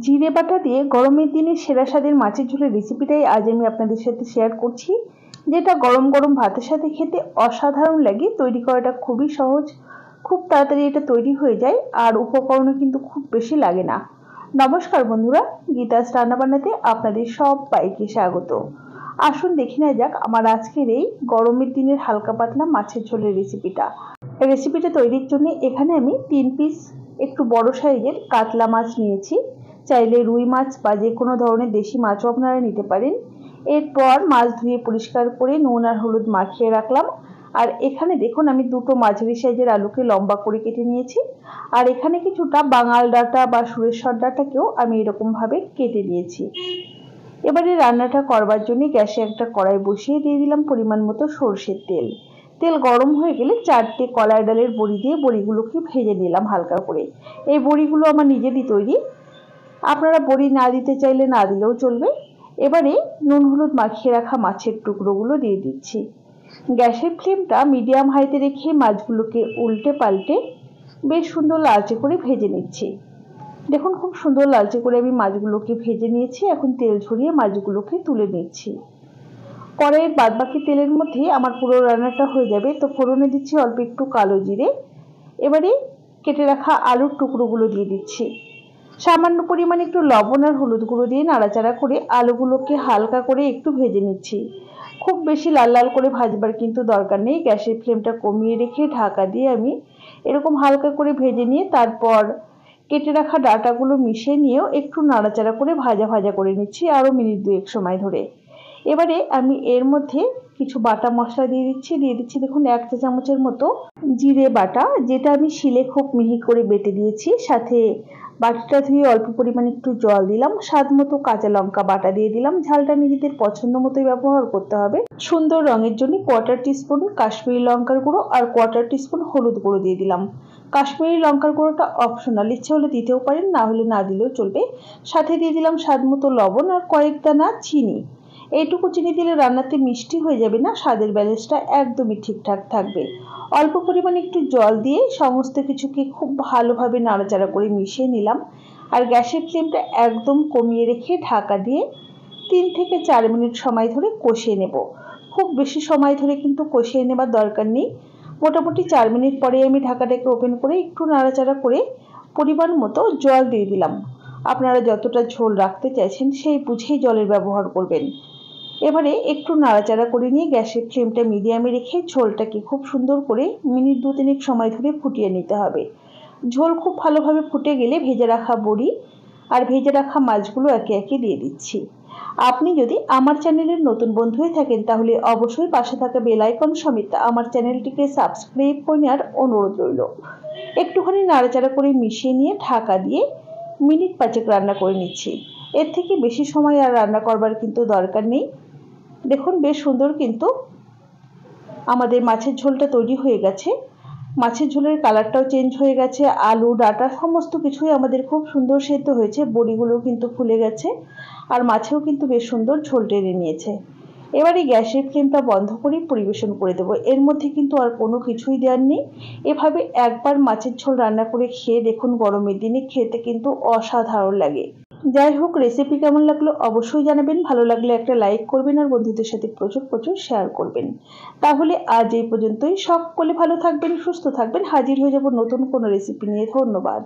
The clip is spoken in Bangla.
জিরে বাটা দিয়ে গরমের দিনে সেরা স্বাদের মাছের ঝোলের রেসিপিটাই আজ আমি আপনাদের সাথে শেয়ার করছি, যেটা গরম গরম ভাতের সাথে খেতে অসাধারণ লাগে। তৈরি করাটা খুবই সহজ, খুব তাড়াতাড়ি এটা তৈরি হয়ে যায়, আর উপকরণও কিন্তু খুব বেশি লাগে না। নমস্কার বন্ধুরা, গীতাস রান্নাবান্নাতে আপনাদের সবাইকে স্বাগত। আসুন দেখে নেওয়া যাক আমার আজকের এই গরমের দিনের হালকা পাতলা মাছের ঝোলের রেসিপিটা তৈরির জন্য এখানে আমি 3 পিস একটু বড় সাইজের কাতলা মাছ নিয়েছি। চাইলে রুই মাছ বা যে কোনো ধরনের দেশি মাছও আপনারা নিতে পারেন। এরপর মাছ ধুয়ে পরিষ্কার করে নুন আর হলুদ মাখিয়ে রাখলাম। আর এখানে দেখুন আমি দুটো মাঝারি সাইজের আলুকে লম্বা করে কেটে নিয়েছি। আর এখানে কিছুটা বাঙাল ডাঁটা বা সুরেশ্বর ডাঁটাকেও আমি এরকম ভাবে কেটে নিয়েছি। এবারে রান্নাটা করবার জন্য গ্যাসে একটা কড়াই বসিয়ে দিয়ে দিলাম পরিমাণ মতো সরষের তেল। তেল গরম হয়ে গেলে 4টে কলাই ডালের বড়ি দিয়ে বড়িগুলোকে ভেজে নিলাম হালকা করে। এই বড়িগুলো আমার নিজেরই তৈরি, আপনারা বড়ি না দিতে চাইলে না দিলেও চলবে। এবারে নুন হলুদ মাখিয়ে রাখা মাছের টুকরোগুলো দিয়ে দিচ্ছি। গ্যাসের ফ্লেমটা মিডিয়াম হাইতে রেখে মাছগুলোকে উল্টে পাল্টে বেশ সুন্দর লালচে করে ভেজে নিচ্ছি। দেখুন খুব সুন্দর লালচে করে আমি মাছগুলোকে ভেজে নিয়েছি। এখন তেল ঝরিয়ে মাছগুলোকে তুলে নিচ্ছি। কড়াইয়ের বাদবাকি তেলের মধ্যে আমার পুরো রান্নাটা হয়ে যাবে, তো ফোড়নে দিচ্ছি অল্প একটু কালো জিরে। এবারে কেটে রাখা আলুর টুকরোগুলো দিয়ে দিচ্ছি। সামান্য পরিমাণে একটু লবণ আর হলুদ গুঁড়ো দিয়ে নাড়াচাড়া করে আলুগুলোকে হালকা করে একটু ভেজে নিচ্ছি। খুব বেশি লাল লাল করে ভাজবার কিন্তু দরকার নেই। গ্যাসের ফ্লেমটা কমিয়ে রেখে ঢাকা দিয়ে আমি এরকম হালকা করে ভেজে নিয়ে তারপর কেটে রাখা ডাঁটাগুলো মিশিয়ে নিয়েও একটু নাড়াচাড়া করে ভাজা ভাজা করে নিচ্ছি আরও মিনিট 2 সময় ধরে। এবারে আমি এর মধ্যে কিছু বাটা মশলা দিয়ে দিচ্ছি দেখুন 1 চা চামচের মতো জিরে বাটা, যেটা আমি শিলে খুব মিহি করে বেটে দিয়েছি। সাথে বাটিটা ধুয়ে অল্প পরিমাণে একটু জল দিলাম। স্বাদ মতো কাঁচা লঙ্কা বাটা দিয়ে দিলাম। ঝালটা নিজেদের পছন্দ মতোই ব্যবহার করতে হবে। সুন্দর রঙের জন্য 1/4 টিস্পুন কাশ্মীরি লঙ্কার গুঁড়ো আর 1/4 টিস্পুন হলুদ গুঁড়ো দিয়ে দিলাম। কাশ্মীরি লঙ্কার গুঁড়োটা অপশনাল, ইচ্ছে হলে দিতেও পারেন, না হলে না দিলেও চলবে। সাথে দিয়ে দিলাম স্বাদ মতো লবণ আর কয়েক দানা চিনি। এইটুকু চিনি দিলে রান্নাতে মিষ্টি হয়ে যাবে না, স্বাদের ব্যালেন্সটা একদমই ঠিকঠাক থাকবে। অল্প পরিমাণে একটু জল দিয়ে সমস্ত কিছুকে খুব ভালোভাবে নাড়াচাড়া করে মিশিয়ে নিলাম। আর গ্যাসের ফ্লেমটা একদম কমিয়ে রেখে ঢাকা দিয়ে 3 থেকে 4 মিনিট সময় ধরে কষিয়ে নেব। খুব বেশি সময় ধরে কিন্তু কষিয়ে নেবার দরকার নেই। মোটামুটি 4 মিনিট পরে আমি ঢাকাটাকে ওপেন করে একটু নাড়াচাড়া করে পরিমাণ মতো জল দিয়ে দিলাম। আপনারা যতটা ঝোল রাখতে চাইছেন সেই বুঝেই জলের ব্যবহার করবেন। এবারে একটু নাড়াচাড়া করে নিয়ে গ্যাসের ফ্লেমটা মিডিয়ামে রেখে ঝোলটাকে খুব সুন্দর করে মিনিট 2-3 সময় ধরে ফুটিয়ে নিতে হবে। ঝোল খুব ভালোভাবে ফুটে গেলে ভেজে রাখা বড়ি আর ভেজে রাখা মাছগুলো একে একে দিয়ে দিচ্ছি। আপনি যদি আমার চ্যানেলের নতুন বন্ধু হয়ে থাকেন তাহলে অবশ্যই পাশে থাকা বেল আইকন সমেত আমার চ্যানেলটিকে সাবস্ক্রাইব করে নেওয়ার অনুরোধ রইল। একটুখানি নাড়াচাড়া করে মিশিয়ে নিয়ে ঢাকা দিয়ে মিনিট 5 রান্না করে নিচ্ছি। এর থেকে বেশি সময় আর রান্না করবার কিন্তু দরকার নেই। দেখুন বেশ সুন্দর কিন্তু আমাদের মাছের ঝোলটা তৈরি হয়ে গেছে। মাছের ঝোলের কালারটাও চেঞ্জ হয়ে গেছে, আলু ডাঁটা সমস্ত কিছুই আমাদের খুব সুন্দর সেদ্ধ হয়েছে, বড়িগুলো কিন্তু ফুলে গেছে আর মাছেও কিন্তু বেশ সুন্দর ঝোল টেনে নিয়েছে। এবারে গ্যাসের ফ্লেমটা বন্ধ করে পরিবেশন করে দেবো। এর মধ্যে কিন্তু আর কোনো কিছুই দেওয়ার নেই। এভাবে একবার মাছের ঝোল রান্না করে খেয়ে দেখুন, গরমের দিনে খেতে কিন্তু অসাধারণ লাগে। যাই হোক, রেসিপি কেমন লাগলো অবশ্যই জানাবেন। ভালো লাগলে একটা লাইক করবেন আর বন্ধুদের সাথে প্রচুর প্রচুর শেয়ার করবেন। তাহলে আজ এই পর্যন্তই। সকলে ভালো থাকবেন, সুস্থ থাকবেন। হাজির হয়ে যাব নতুন কোনো রেসিপি নিয়ে। ধন্যবাদ।